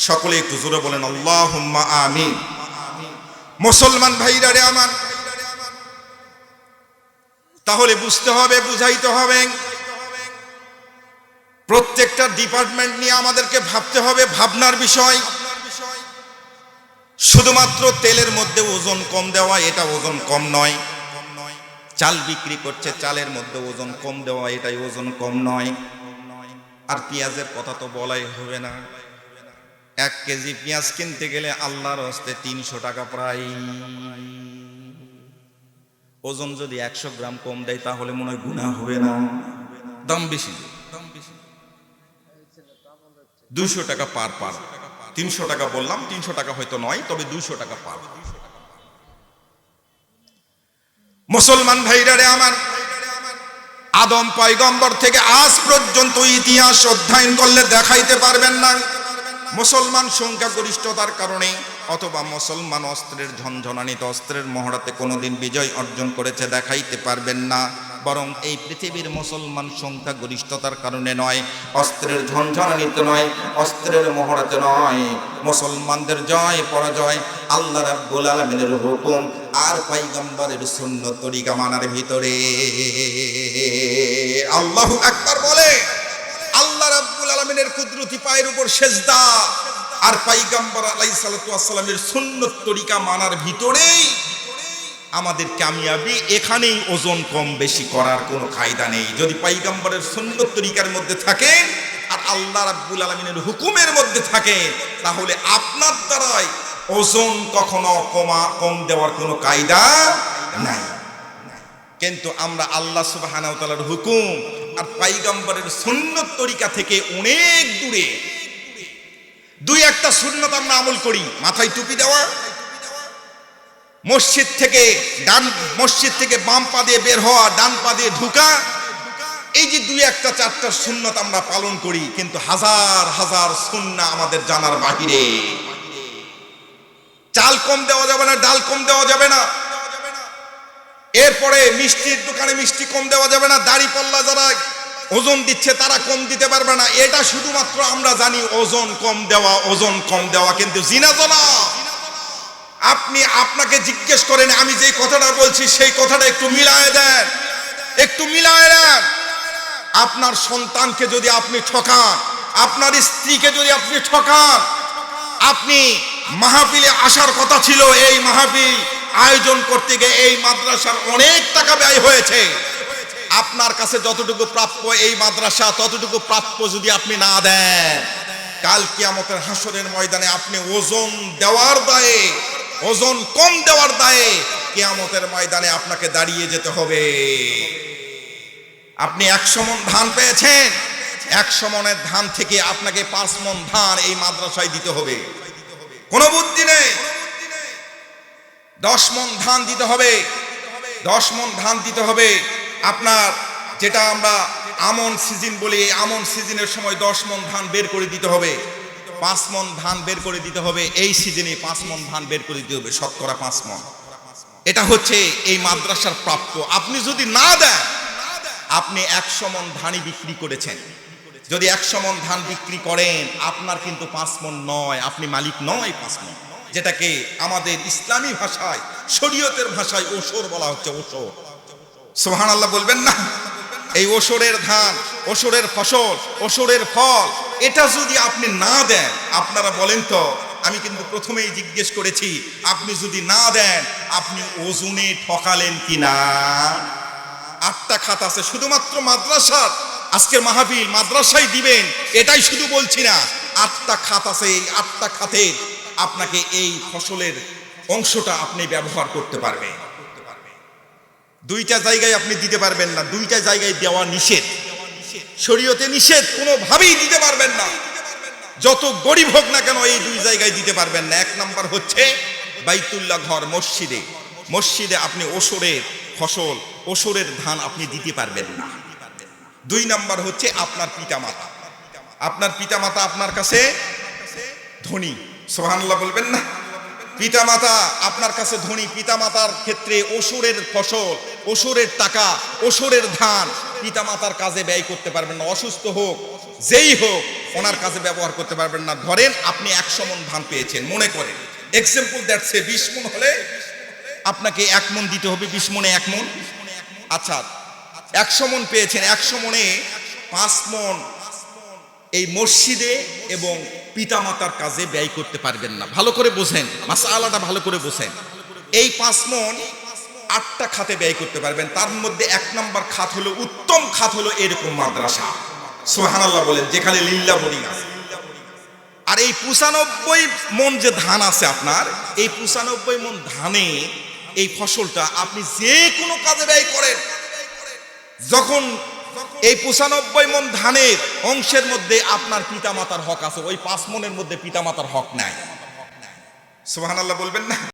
সকলে একটু জোরে বলেন আল্লাহুম্মা আমিন। মুসলমান ভাইরা রে আমার, তাহলে বুঝতে হবে, বুঝাইতে হবে, প্রত্যেকটা ডিপার্টমেন্ট নিয়ে আমাদেরকে ভাবতে হবে, ভাবনার বিষয়। শুধুমাত্র তেলের মধ্যে ওজন কম দেওয়া এটা ওজন কম নয়, চাল বিক্রি করছে চালের মধ্যে ওজন কম দেওয়া এটাই ওজন কম নয়। আর পেঁয়াজের কথা তো বলাই হবে না, 1 কেজি পেঁয়াজ কিনতে গেলে আল্লাহর হস্তে 300 টাকা প্রায়। ওজন যদি 100 গ্রাম কম দেয় তাহলে মনে হয় গুনাহ হবে না? দাম বেশি, 200 টাকা পার। 300 টাকা বললাম, 300 টাকা হয়তো নয়, তবে 200 টাকা পার। মুসলমান ভাইরা রে আমার, আদম পয়গম্বর থেকে আজ পর্যন্ত ইতিহাস অধ্যয়ন করলে দেখাইতে পারবেন না মুসলমান সংখ্যাগরিষ্ঠতার কারণে অথবা মুসলমান অস্ত্রের ঝনঝনানিতে অস্ত্রের মহড়াতে কোনোদিন বিজয় অর্জন করেছে, দেখাইতে পারবেন না। বরং এই পৃথিবীর মুসলমান সংখ্যাগরিষ্ঠতার কারণে নয়, অস্ত্রের ঝনঝনানিতে নয়, অস্ত্রের মহড়াতে নয়, মুসলমানদের জয় পরাজয় আল্লাহ রাব্বুল আলামিনের হুকুম আর পয়গম্বরের সুন্নত তরিকা মানার ভিতরে। আল্লাহু আকবার বলে আল্লাহ রাব্বুল আলামিনের কুদরতি পায়ের উপর সেজদা আর পয়গম্বর আলাইহিস সালাতু ওয়াস সালামের সুন্নত তরিকা মানার ভিতরেই আমাদের কামিয়াবি। এখানেই ওজন কম বেশি করার কোনো কায়দা নেই। যদি পয়গম্বরের সুন্নত তরিকার মধ্যে থাকে আর আল্লাহ রাব্বুল আলামিনের হুকুমের মধ্যে থাকে, তাহলে আপনার দ্বারাই ওজন কখনো কম দেওয়ার কোনো কায়দা নাই। কিন্তু আমরা আল্লাহ সুবহানাহু ওয়া তাআলার হুকুম আর পয়গম্বরের সুন্নত তরিকা থেকে অনেক দূরে। 2-1টা সুন্নত আমরা আমল করি, মাথায় টুপি দেওয়া, মসজিদ থেকে বাম পা দিয়ে বের হওয়া, ডান পা দিয়ে ঢুকা, এই যে 2-1টা 4টা সুন্নত আমরা পালন করি, কিন্তু হাজার হাজার সুন্নাহ আমাদের জানার বাহিরে। চাল কম দেওয়া যাবে না, ডাল কম দেওয়া যাবে না, এরপরে মিষ্টির দোকানে মিষ্টি কম দেওয়া যাবে না, দাড়ি পাল্লা যারা ওজন দিচ্ছে তারা কম দিতে পারবে না। এটা শুধুমাত্র আমরা জানি ওজন কম দেওয়া, ওজন কম দেওয়া। কিন্তু জিনা জনা আপনাকে জিজ্ঞেস করেন, আমি যে কথাটা বলছি সেই কথাটা একটু মিলায়ে দেন, একটু মিলায়ে দেন। আপনার সন্তানকে যদি আপনি ঠকান, আপনার স্ত্রীকে যদি আপনি ঠকান, আপনি মাহফিলে আসার কথা ছিল, এই মাহফিল আয়োজন করতে গিয়ে এই মাদ্রাসার অনেক টাকা ব্যয় হয়েছে, আপনার কাছে যতটুকু প্রাপ্য এই মাদ্রাসা ততটুকু প্রাপ্য যদি আপনি না দেন, কাল কিয়ামতের হাসরের ময়দানে আপনি ওজন দেওয়ার দায়ে, ওজন কম দেওয়ার দায়ে কিয়ামতের ময়দানে আপনাকে দাঁড়িয়ে যেতে হবে। আপনি 100 মণ ধান পেয়েছেন, 100 মণের ধান থেকে আপনাকে 5 মণ ধান এই মাদ্রাসায় দিতে হবে, কোনো বুদ্ধি নেই। 10 মণ ধান দিতে হবে, 10 মণ ধান দিতে হবে। আপনার যেটা আমরা আমন সিজন বলি, এই আমন সিজনের সময় 10 মণ ধান বের করে দিতে হবে, 5 মণ ধান বের করে দিতে হবে, এই সিজনে 5 মণ ধান বের করে দিতে হবে, শতকরা 5 মণ। এটা হচ্ছে এই মাদ্রাসার প্রাপ্য। আপনি যদি না দেন, আপনি 100 মণ ধানই বিক্রি করেছেন। যদি 100 মণ ধান বিক্রি করেন, আপনার কিন্তু 5 মণ নয়, আপনি মালিক নয় 5 মণ, যেটাকে আমাদের ইসলামী ভাষায়, শরীয়তের ভাষায় ওসর বলা হচ্ছে। ওসর, সুবহানাল্লাহ বলবেন না? এই ওসরের ধান, ওসরের ফসল, ওসরের ফল, এটা যদি আপনি না দেন, আপনারা বলেন তো, আমি কিন্তু প্রথমেই জিজ্ঞেস করেছি, আপনি যদি না দেন আপনি ওজনে ঠকালেন কিনা? 8টা খাত আছে শুধুমাত্র মাদ্রাসার। আজকের মাহফিল মাদ্রাসায় দিবেন এটাই শুধু বলছি না, 8টা খাত আছে। এই 8টা খাতে আপনাকে এই ফসলের অংশটা আপনি ব্যবহার করতে পারবেন। 2টা জায়গায় আপনি দিতে পারবেন না, 2টা জায়গায় দেওয়া নিষেধ, শরীয়তে নিষেধ, কোনোভাবেই দিতে পারবেন না। যত গরিব হোক না কেন এই 2 জায়গায় দিতে পারবেন না। 1 নাম্বার হচ্ছে বাইতুল্লাহ ঘর, মসজিদে। মসজিদে আপনি ওসরের ফসল, ওসরের ধান আপনি দিতে পারবেন না। 2 নাম্বার হচ্ছে আপনার পিতামাতা। আপনার পিতামাতা আপনার কাছে ধনী, সুবহানাল্লাহ বলবেন না? পিতামাতা আপনার কাছে ধনী, পিতামাতার ক্ষেত্রে ওসরের ফসল, ওসরের টাকা, ওসরের ধান পিতামাতার কাজে ব্যয় করতে পারবেন না। অসুস্থ হোক, যেই হোক, ওনার কাজে ব্যবহার করতে পারবেন না। ধরেন আপনি 100 মণ ধান পেয়েছেন, মনে করেন এক্সাম্পল দ্যাটস 20 মণ হলে আপনাকে 1 মণ দিতে হবে, 20 মণে 1 মণ। আচ্ছা 100 মণ পেয়েছেন, 100 মণে 5 মণ এই মসজিদে এবং পিতামাতার কাজে ব্যয় করতে পারবেন না। ভালো করে বোঝেন, মাসআলাটা ভালো করে বোঝেন। এই 5 মণ 8টা খাতে ব্যয় করতে পারবেন। তার মধ্যে 1 নম্বর খাত হলো, উত্তম খাত হলো এরকম মাদ্রাসা, সুবহানাল্লাহ বলেন, যেখানে লিল্লাহ বোর্ডিং আছে। আর এই 95 মণ যে ধান আছে আপনার, এই 95 মণ ধানে এই ফসলটা আপনি যে কোনো কাজে ব্যয় করেন, যখন এই 95 মণ ধানের অংশের মধ্যে আপনার পিতামাতার হক আছে, ওই 5 মণের মধ্যে পিতামাতার হক নাই। সুবহানাল্লাহ বলবেন না?